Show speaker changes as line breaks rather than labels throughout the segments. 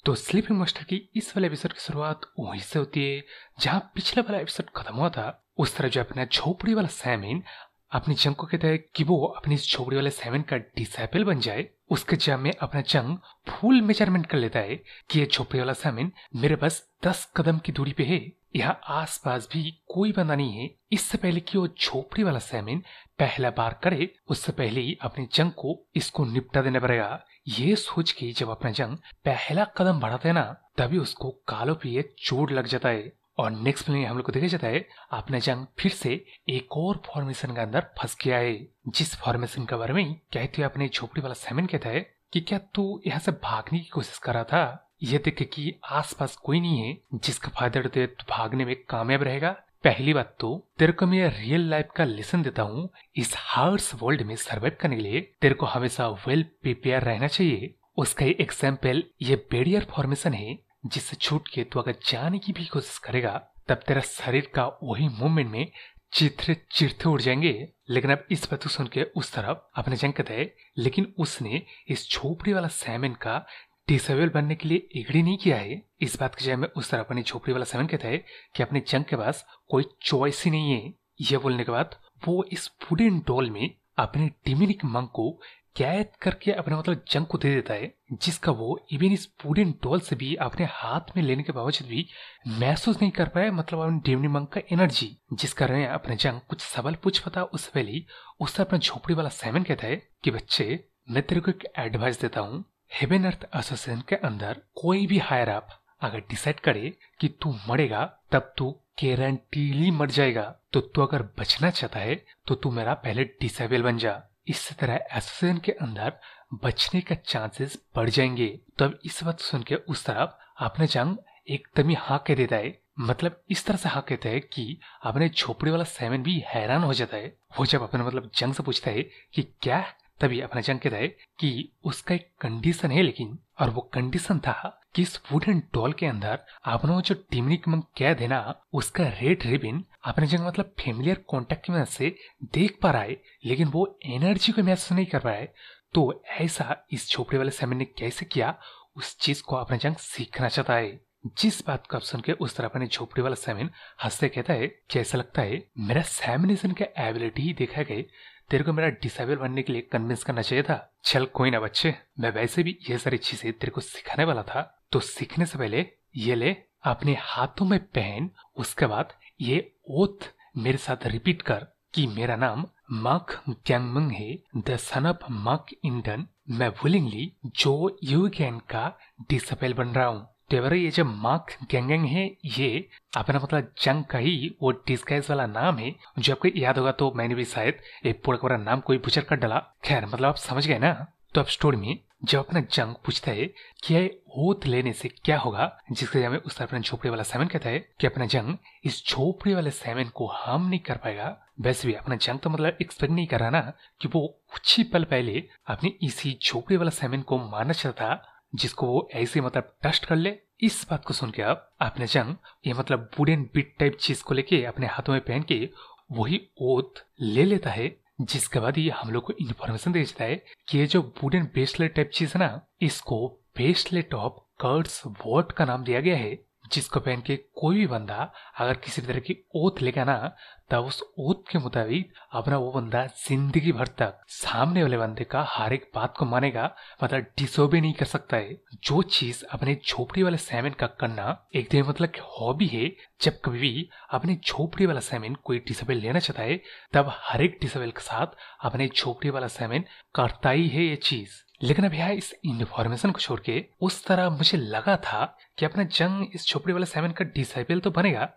तो sleeping master की इस वाले एपिसोड की शुरुआत वहीं से होती है जहां पिछले वाला एपिसोड खत्म हुआ था। उस तरह जो अपना झोपड़ी वाला सैमिन अपनी जंग को कहता है कि वो अपनी इस झोपड़ी वाले सैमिन का डिसाइपल बन जाए। उसके जब में अपना जंग फुल मेजरमेंट कर लेता है कि ये झोपड़ी वाला सैमिन मेरे बस 10 कदम की दूरी पे है, यहाँ आसपास भी कोई बंदा नहीं है। इससे पहले कि वो झोपड़ी वाला सैमिन पहला बार करे उससे पहले ही अपने जंग को इसको निपटा देना पड़ेगा। ये सोच के जब अपना जंग पहला कदम बढ़ाता है ना, तभी उसको कालों पे ये चोट लग जाता है। और नेक्स्ट में हम लोग को देखा जाता है अपना जंग फिर से एक और फॉर्मेशन के अंदर फंस गया है, जिस फॉर्मेशन के बारे में कहते हुए अपने झोपड़ी वाला सैमिन कहता है कि क्या तू यहाँ से भागने की कोशिश कर रहा था, ये देख के कि आसपास कोई नहीं है जिसका फायदा उठाते तू भागने में कामयाब रहेगा। पहली बात तो तेरे को मैं रियल लाइफ का लेसन देता हूँ, इस हार्श वर्ल्ड में सर्वाइव करने के लिए तेरे को हमेशा वेल प्रिपेयर रहना चाहिए। उसका ही एग्जाम्पल ये बेरियर फॉर्मेशन है, जिससे छूट के तू अगर जाने की भी कोशिश करेगा तब तेरा शरीर का वही मूवमेंट में चित्रे चिरते उड़ जाएंगे। लेकिन अब इस बात को सुन के उस तरफ अपने जंग कहता है लेकिन उसने इस झोपड़ी वाला सैमन का डिसेबल बनने के लिए एग्री नहीं किया है। इस बात की जगह में उस तरह अपनी झोपड़ी वाला सैमन कहता है कि अपने जंग के पास कोई चॉइस ही नहीं है। यह बोलने के बाद वो इस वुडन डॉल में अपने डिमिनिक मंक को कैद करके अपने मतलब जंग को दे देता है, जिसका वो इवन इस वुडन डॉल से भी अपने हाथ में लेने के बावजूद भी महसूस नहीं कर पाया, मतलब अपने डिमिनिक मंक का एनर्जी। जिस कारण अपने जंग कुछ सवाल पूछ पाता उससे पहले उससे अपना झोपड़ी वाला सैमन कहता है कि बच्चे मैं तेरे को एक एडवाइस देता हूँ, हेवन अर्थ एसोसिएशन के अंदर कोई भी हायर अप अगर डिसाइड करे कि तू मरेगा तब तू गारंटीली मर जाएगा, तो तू अगर बचना चाहता है तो तू मेरा पहले डिसेबल बन जा। इस तरह एसोसिएशन के अंदर बचने का चांसेस बढ़ जाएंगे। तब इस बात सुन के उस तरफ अपने जंग एकदम ही हाँ कह देता है, मतलब इस तरह से हाँ कहता है कि अपने झोपड़ी वाला सैमन भी हैरान हो जाता है। वो जब अपने मतलब जंग से पूछता है कि क्या, तभी अपना जंग कहता है कि उसका एक कंडीशन है लेकिन, और वो कंडीशन था कि इस वुडन डॉल के अंदर अपना जो डिमिनिक मंक कैद है ना, उसका रेड रिबन अपने जंग मतलब फेमिलियर कॉन्टेक्ट की मदद से देख पा रहा है लेकिन वो एनर्जी को महसूस नहीं कर पा रहा है। तो ऐसा इस झोपड़ी वाले सैमन ने कैसे किया, उस चीज को अपना जंग सीखना चाहता है। जिस बात को सुन के उस तरह अपने झोपड़ी वाला सैमन हंसते कहता है कि ऐसा लगता है मेरा सैमनिज्म का एबिलिटी ही देखा गए तेरे को मेरा डिसेबल बनने के लिए कन्विंस करना चाहिए था। चल कोई ना बच्चे, मैं वैसे भी ये सारी चीजें तेरे को सिखाने वाला था, तो सीखने से पहले ये ले अपने हाथों में पहन। उसके बाद ये ओथ मेरे साथ रिपीट कर कि मेरा नाम मार्क गैंगमंग है, the son of mark Hindon. मैं विलिंगली जो यूगैन का डिसेबल बन रहा हूँ। तो ये जो मार्क गैंगेंग है ये अपना मतलब जंग का ही वो डिस्गाइज वाला नाम है, जो आपको याद होगा तो मैंने भी शायद एक पूरा पूरा नाम कोई बुचर कर डाला। खैर मतलब आप समझ गए ना। तो अब स्टोरी में जब अपना जंग पूछता है कि ये ओथ लेने से क्या होगा, जिसके जगह में उस तरह अपना झोपड़ी वाला सैमन कहता है कि अपना जंग इस झोपड़ी वाले सैमन को हार्म नहीं कर पाएगा। वैसे भी अपना जंग तो मतलब एक्सपेक्ट नहीं कर रहा ना कि वो कुछ ही पल पहले अपनी इसी झोपड़ी वाला सैमन को मारना चाहता, जिसको वो ऐसे मतलब टस्ट कर ले। इस बात को सुन के अब अपने जंग ये मतलब वुडन बिट टाइप चीज को लेके अपने हाथों में पहन के वही ओथ ले लेता है, जिसके बाद ये हम लोग को इन्फॉर्मेशन दे देता है कि ये जो वुडन ब्रेसलेट टाइप चीज है ना, इसको ब्रेसलेट ऑफ कर्ड्स वॉट का नाम दिया गया है, जिसको पहन के कोई भी बंदा अगर किसी तरह की ओथ लेगा ना, तब उस ओथ के मुताबिक अपना वो बंदा जिंदगी भर तक सामने वाले बंदे का हर एक बात को मानेगा, मतलब डिसोबे नहीं कर सकता है। जो चीज अपने झोपड़ी वाले सैमन का करना एक दिन मतलब हॉबी है, जब कभी भी अपने झोपड़ी वाला सैमन कोई डिसेबल लेना चाहता है तब हर एक डिसेबल के साथ अपने झोपड़ी वाला सैमन करता ही है ये चीज। लेकिन अब यहाँ इस इन्फॉर्मेशन को छोड़ के उस तरह मुझे लगा था कि अपना जंग इस झोपड़ी वाले सैमन का डिसेबल तो बनेगा,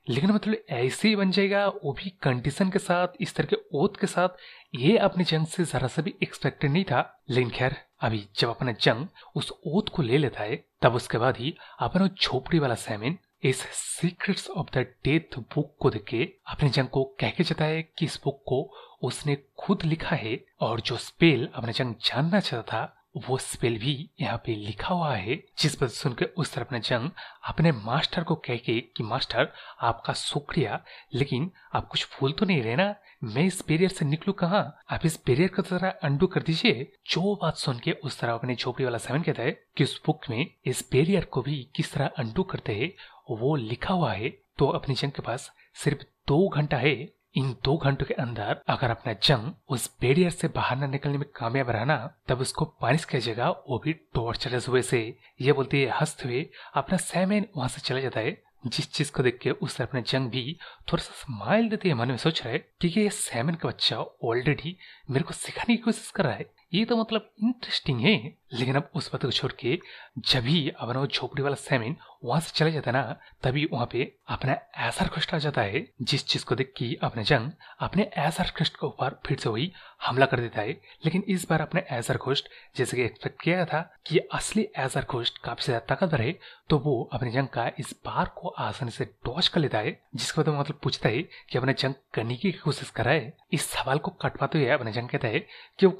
लेकिन मतलब ऐसे ही बन जाएगा, वो भी कंडीशन के साथ, इस तरह के ओथ के साथ। ये अपने जंग से जरा सा भी एक्सपेक्टेड नहीं था। लेकिन खैर अभी जब अपना जंग उस ओथ को ले लेता है तब उसके बाद ही अपना झोपड़ी वाला सैमन इस secrets of the death book को देख के अपने जंग को कह के चाहता है कि इस बुक को उसने खुद लिखा है, और जो स्पेल अपने जंग जानना चाहता था वो स्पेल भी यहाँ पे लिखा हुआ है, जिस बात सुन के उस तरफ ने जंग अपने मास्टर को कह के कि मास्टर आपका शुक्रिया, लेकिन आप कुछ भूल तो नहीं रहे ना, मैं इस बैरियर से निकलूं कहाँ, आप इस बैरियर को जरा अंडू कर दीजिए। जो बात सुन के उस तरह अपने झोपड़ी वाला सेवन कहता है कि उस बुक में इस बैरियर को भी किस तरह अंडू करते हैं वो लिखा हुआ है। तो अपनी जंग के पास सिर्फ 2 घंटा है। इन 2 घंटों के अंदर अगर अपना जंग उस बैरियर से बाहर न निकलने में कामयाब रहा ना, तब उसको पनिश कीजिएगा, वो भी टॉर्चरस हुए से। ये बोलते हुए हंसते हुए अपना सैमन वहां से चला जाता है। जिस चीज को देख के उस तरफ अपने जंग भी थोड़ा सा स्माइल देते मन में सोच रहा है कि ये सैमन का बच्चा ऑलरेडी मेरे को सिखाने की कोशिश कर रहा है, ये तो मतलब इंटरेस्टिंग है। लेकिन अब उस बात को छोड़ के जब भी अपना वो झोपड़ी वाला सैमन वहां से चला जाता है ना, तभी वहां पे अपना ऐसा कष्ट आ जाता है, जिस चीज को देख के अपने जंग अपने ऐसा कष्ट के ऊपर फिर से वही हमला कर देता है। लेकिन इस बार अपने ऐसा घोस्ट जैसे कि एक्सपेक्ट किया था कि असली ऐसा घोस्ट काफी ज्यादा ताकतवर है, तो वो अपने जंग का इस बार को आसानी से डॉज कर लेता है। जिसके बाद मतलब पूछता है कि अपने जंग करने की कोशिश कर रहा है। इस सवाल को कटवाते हुए अपने जंग कहता है कि वो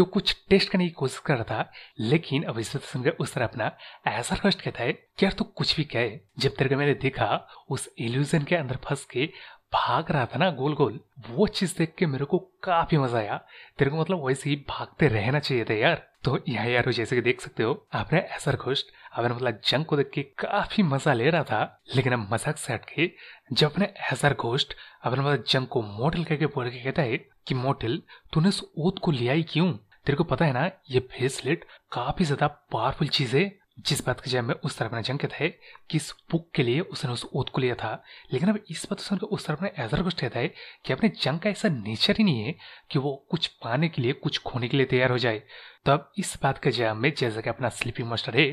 कुछ टेस्ट करने की कोशिश कर रहा था। लेकिन अब इस सुनकर उस तरह अपना ऐसा कष्ट कहता है कि यार तू कुछ भी कहे, जब तेरे को मैंने देखा उस इल्यूजन के अंदर फंस के भाग रहा था ना गोल गोल, वो चीज देख के मेरे को काफी मजा आया। तेरे को मतलब वैसे ही भागते रहना चाहिए था यार। तो यहाँ यार जैसे कि देख सकते हो आपने ऐसा घोस्ट अपने मतलब जंग को देख के काफी मजा ले रहा था। लेकिन अब मजाक से हट के जब अपने ऐसा घोस्ट अपने मतलब जंग को मॉडल करके बोल के कहता है कि मॉडल तूने उस ऊद को लिया ही क्यों, तेरे को पता है ना ये फेसलेट काफी ज्यादा पावरफुल चीज है। जिस बात की जब मैं उस तरफ अपना जंग कहता है कि इस बुक के लिए उसने उस ओथ को लिया था। लेकिन अब इस बात सुनकर उस तरफ अपने ऐसा कुछ कहता है कि अपने जंग का ऐसा नेचर ही नहीं है कि वो कुछ पाने के लिए कुछ खोने के लिए तैयार हो जाए। तब इस बात का जवाब में जैसा कि अपना स्लीपिंग मास्टर है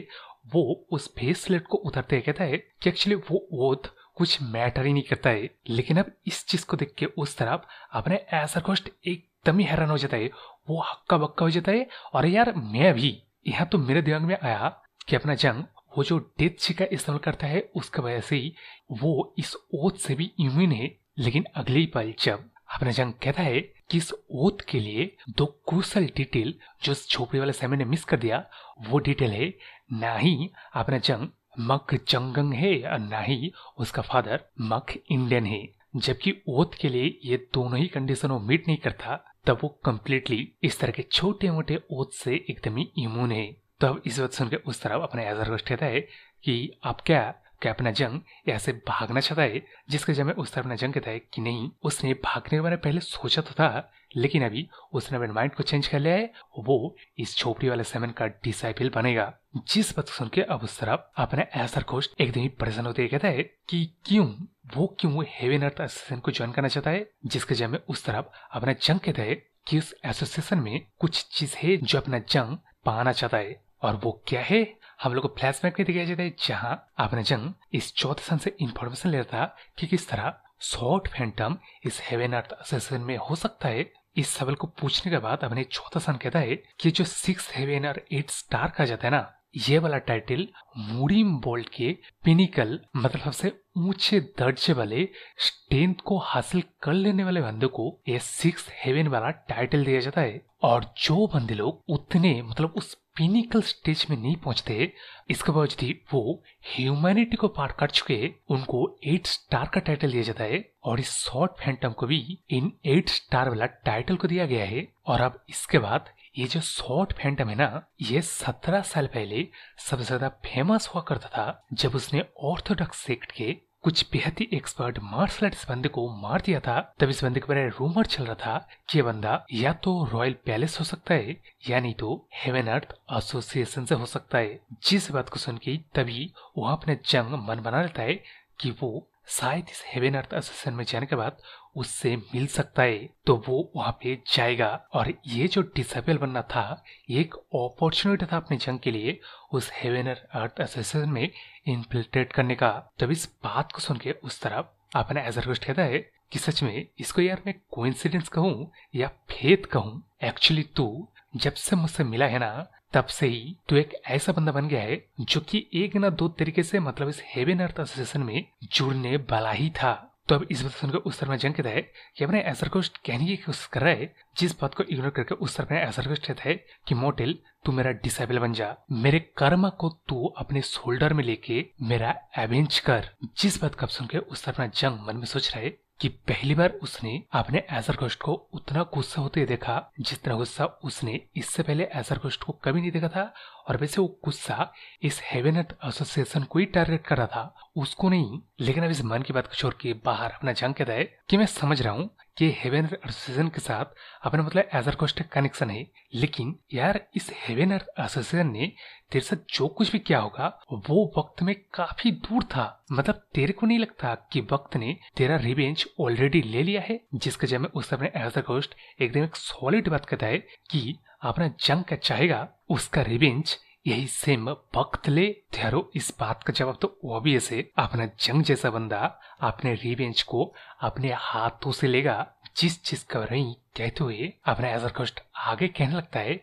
वो उस फेसलेट को उतरते हुए कहता है कि एक्चुअली वो ओथ कुछ मैटर ही नहीं करता है। लेकिन अब इस चीज को देख के उस तरफ अपने ऐसा घोस्ट एकदम ही हैरान हो जाता है, वो हक्का बक्का हो जाता है। और यार मैं भी यहाँ तो मेरे दिमाग में आया कि अपना जंग वो जो डेथ ची का इस्तेमाल करता है उसका वजह से ही वो इस ओथ से भी इम्यून है। लेकिन अगले ही पल जब अपना जंग कहता है कि इस ओथ के लिए 2 क्रूशल डिटेल जो इस झोपड़ी वाले समय ने मिस कर दिया, वो डिटेल है ना ही अपना जंग मक जंगंग है और ना ही उसका फादर मक इंडियन है। जबकि ओथ के लिए ये दोनों ही कंडीशन वो मीट नहीं करता, तब वो कम्प्लीटली इस तरह के छोटे मोटे ओथ से एकदम ही इम्यून है। तब इस बात सुनकर उस तरफ अपने ऐसा कहता है कि आप क्या अपना जंग ऐसे भागना चाहता है। जिसके जब में उस तरफ अपना जंग कहता है कि नहीं, उसने भागने के बारे में पहले सोचा तो था, लेकिन अभी उसने अपने माइंड को चेंज कर लिया है, वो इस झोपड़ी वाले सेमन का डिसाइपल बनेगा। जिस बात सुन के अब उस तरफ अपने ऐसा घोस्ट एकदम ही परेशान होते हुए कहता है कि क्यों हेवन अर्थ एसोसिएशन को ज्वाइन करना चाहता है। जिसके जब में उस तरफ अपना जंग कहता है कि उस एसोसिएशन में कुछ चीज है जो अपना जंग पाना चाहता है, और वो क्या है हम लोग को फ्लैशबैक में दिखाया जाता है, जहां अपना जंग इस चौथे सन से इंफॉर्मेशन ले रहा था कि किस तरह शॉर्ट फैंटम इस हेवन अर्थ एसोसिएशन में हो सकता है। इस सवाल को पूछने के बाद अपने चौथा सन कहता है कि जो 6 हेवन और 8 स्टार कहा जाता है ना, ये वाला टाइटल मूडीम बोल्ट के पिनिकल मतलब सबसे ऊंचे दर्जे वाले स्ट्रेंथ को हासिल कर लेने वाले बंदे को ये 6 हेवन वाला टाइटल दिया जाता है। और जो बंदे लोग उतने मतलब उस पिनिकल स्टेज में नहीं पहुंचते, इसके बावजूद ही वो ह्यूमैनिटी को पार कर चुके, उनको 8 स्टार का टाइटल दिया जाता है। और इस शॉर्ट फैंटम को भी इन 8 स्टार वाला टाइटल को दिया गया है। और अब इसके बाद ये जो शॉर्ट फैंटम है ना, ये 17 साल पहले सबसे ज्यादा फेमस हुआ करता था जब उसने ऑर्थोडॉक्स सेक्ट के कुछ बेहद ही एक्सपर्ट मार्शल आर्टिस्ट बंदे को मार दिया था। तब इस बंदे के बारे में रूमर चल रहा था कि ये बंदा या तो रॉयल पैलेस हो सकता है या नहीं तो हेवन अर्थ एसोसिएशन से हो सकता है। जिस बात को सुन के तभी वहां अपने जंग मन बना लेता है कि वो शायद इस हेवन अर्थ एसोसिएशन में जाने के बाद उससे मिल सकता है, तो वो वहां पे जाएगा। और ये जो डिसेबल बनना था ये एक अपॉर्चुनिटी था अपने जंग के लिए उस हेवन अर्थ एसोसिएशन में इन्फिल्ट्रेट करने का। तब इस बात को सुन के उस तरफ अपना ऐसा कुछ कहता है कि सच में इसको यार मैं कोइंसिडेंस कहूँ या फेथ कहूँ, एक्चुअली तू जब से मुझसे मिला है ना, तब से ही तू एक ऐसा बंदा बन गया है जो कि एक ना दो तरीके से मतलब इस हेवन अर्थ एसोसिएशन में जुड़ने वाला ही था। तो अब इस बात को सुनकर उस तरफ जंग कहता है कि अपने एजरगोस्ट कहने की कोशिश कर रहा है, जिस बात को इग्नोर करके उस तरफ एजरगोस्ट कहता है कि मोटेल तू मेरा डिसेबल बन जा, मेरे कर्म को तू अपने शोल्डर में लेके मेरा एवेंज कर। जिस बात को सुन के उस तरफ जंग मन में सोच रहा है कि पहली बार उसने अपने एजरगोस्ट को उतना गुस्सा होते देखा जितना गुस्सा उसने इससे पहले एजरगोस्ट को कभी नहीं देखा था। और वैसे वो गुस्सा इस हेवन अर्थ एसोसिएशन को ही टारगेट कर रहा था, उसको नहीं। लेकिन अब इस मन की बात को छोड़ के बाहर अपना जंग कहता है कि मैं समझ रहा हूँ कि हेवन अर्थ एसोसिएशन के साथ अपना मतलब एजरगोस्ट का कनेक्शन है, लेकिन यार इस हेवन अर्थ एसोसिएशन ने तेरे साथ जो कुछ भी किया होगा वो वक्त में काफी दूर था। मतलब तेरे को नहीं लगता कि वक्त ने तेरा रिवेंज ऑलरेडी ले लिया है? जिसके जब में उस अपने एजरगोस्ट एकदम एक सॉलिड बात कहता है कि अपना जंग का चाहेगा उसका रिवेंज यही सेम वक्त ले। त्यारो इस बात का जवाब तो ऑब्वियस है, अपना जंग जैसा बंदा अपने रिवेंज को अपने हाथों से लेगा। जिस चीज का रही कहते हुए अपना एजरगोस्ट आगे कहने लगता है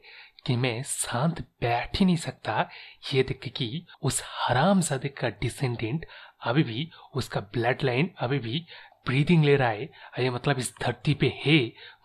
कि मैं शांत बैठ ही नहीं सकता ये देख कि उस हरामजादे का डिसेंडेंट अभी भी, उसका ब्लड लाइन अभी भी ब्रीदिंग ले रहा है, ये मतलब इस धरती पे है,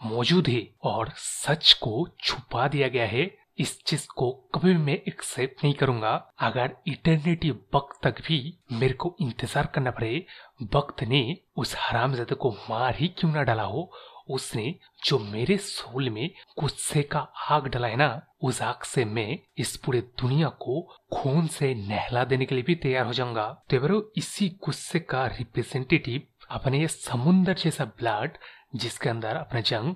मौजूद है, और सच को छुपा दिया गया है। इस चीज को कभी भी मैं एक्सेप्ट नहीं करूंगा। अगर इटर्निटी वक्त तक भी मेरे को इंतजार करना पड़े, वक्त ने उस हरामजादे को मार ही क्यों ना डाला हो, उसने जो मेरे सोल में गुस्से का आग डाला है ना, उस आग से मैं इस पूरे दुनिया को खून से नहला देने के लिए भी तैयार हो जाऊंगा। तो इसी गुस्से का रिप्रेजेंटेटिव अपने ये समुंदर जैसा ब्लड जिसके अंदर अपना जंग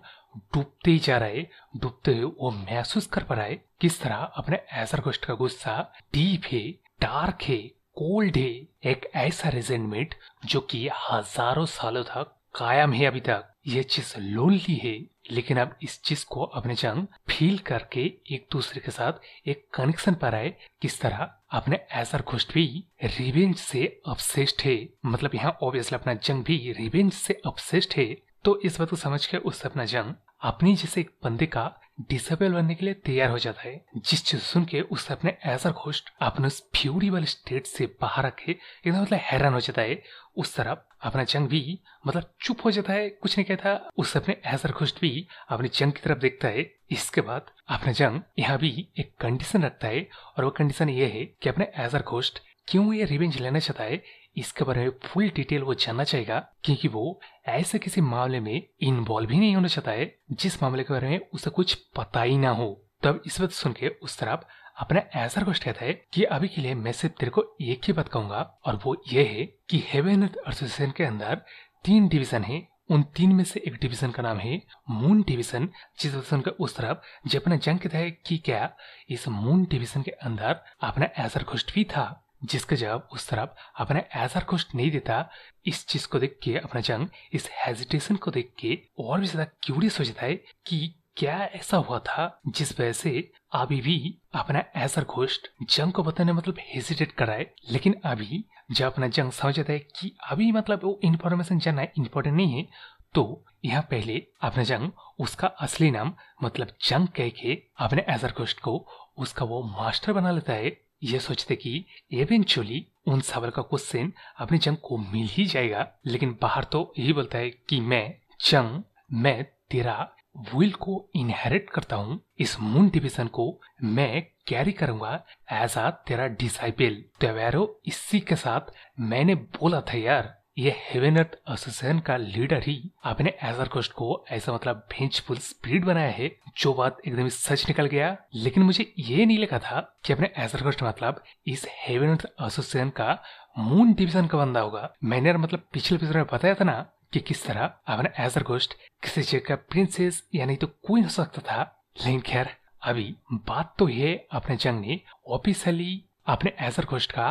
डूबते ही जा रहा है, डूबते हुए वो महसूस कर पा रहा है किस तरह अपने एजरगोस्ट का गुस्सा डीप है, डार्क है, कोल्ड है, एक ऐसा रेजेंटमेंट जो कि हजारों सालों तक कायम है। अभी तक ये चीज लोनली है, लेकिन अब इस चीज को अपने जंग फील करके एक दूसरे के साथ एक कनेक्शन पा रहा है। किस तरह अपने एजरगोस्ट भी रिवेंज से ऑब्सेस्ड है, मतलब यहाँ ऑब्वियसली अपना जंग भी रिवेंज से ऑब्सेस्ड है। तो इस बात को समझ के उस अपना जंग अपनी जैसे एक बंदे का डिसेबल बनने के लिए तैयार हो जाता है। जिस चीज सुन के उससे अपने एजरगोस्ट अपने उस फ्यूरी वाले स्टेट से बाहर रखे एकदम मतलब हैरान हो जाता है। उस तरफ अपना जंग भी मतलब चुप हो जाता है, कुछ नहीं कहता। उस अपने एजरगोस्ट भी अपने जंग की तरफ देखता है। इसके बाद अपना जंग यहाँ भी एक कंडीशन रखता है, और वो कंडीशन ये है कि अपने एजरगोस्ट क्यों ये रिवेंज लेना चाहता है इसके बारे में फुल डिटेल वो जानना चाहेगा, क्योंकि वो ऐसे किसी मामले में इन्वॉल्व ही नहीं होना चाहता है जिस मामले के बारे में उसे कुछ पता ही ना हो। तब इस बात सुन के उस तरफ अपना एजरगोस्ट कहता है कि अभी के लिए मैं सिर्फ तेरे को एक ही बात कहूंगा, और वो ये है कि हेवन अर्थ एसोसिएशन के अंदर 3 डिवीजन है। उन 3 में से एक डिवीजन का नाम है मून डिवीजन। जिस डिवीजन का उस तरफ जब अपना जंग कहता है कि क्या इस मून डिवीजन के अंदर अपना एजरगोस्ट भी था, जिसका जवाब उस तरफ अपना एजरगोस्ट नहीं देता। इस चीज को देख के अपना जंग इस हेजिटेशन को देख के और भी ज्यादा क्यूरियस हो जाता है कि क्या ऐसा हुआ था जिस वजह से अभी भी अपना एजरगोस्ट जंग को बताने मतलब हेजिटेट कर रहा है। लेकिन अभी जब अपना जंग समझ जाता है कि अभी मतलब वो इन्फॉर्मेशन जानना इम्पोर्टेंट नहीं है, तो यहाँ पहले अपना जंग उसका असली नाम मतलब जंग कह के अपने एजरगोस्ट को उसका वो मास्टर बना लेता है, ये सोचते कि इवेंचुअली उन सवाल का क्वेश्चन अपने जंग को मिल ही जाएगा। लेकिन बाहर तो यही बोलता है कि मैं तेरा विल को इनहेरिट करता हूँ, इस मून डिवीजन को मैं कैरी करूंगा एज आ तेरा डिसाइपल। तो इसी के साथ मैंने बोला था यार, ये हेवन अर्थ एसोसिएशन का लीडर ही अपने एजरगोस्ट को ऐसा मतलब भेंचफुल स्पिरिट बनाया है, जो बात एकदम सच निकल गया। लेकिन मुझे ये नहीं लगा था कि अपने एजरगोस्ट मतलब इस हेवन अर्थ एसोसिएशन का मून डिवीजन का बंदा होगा। मैंने मतलब पिछले एपिसोड में बताया था ना कि किस तरह अपना एजरगोस्ट किसी जगह का प्रिंसेस या नहीं तो क्वीन हो सकता था। लेकिन खैर अभी बात तो ये अपने जंग ने ऑफिशियली अपने एजरगोस्ट का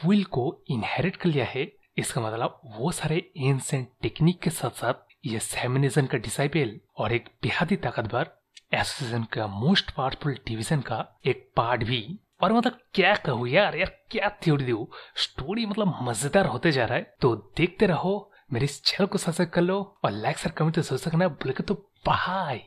विल को इनहेरिट कर लिया है। इसका मतलब वो सारे एंशिएंट टेक्निक के साथ साथ ये शैमनिज्म का डिसाइपल और एक बेहद ही ताकतवर एसोसिएशन का मोस्ट पावरफुल डिवीजन का एक पार्ट भी। और मतलब क्या कहूँ यार क्या थ्योरी दो, स्टोरी मतलब मजेदार होते जा रहा है। तो देखते रहो, मेरे इस चैनल को सब्सक्राइब कर लो और लाइक और कमेंट तो जरूर करना भूल के। तो बाय।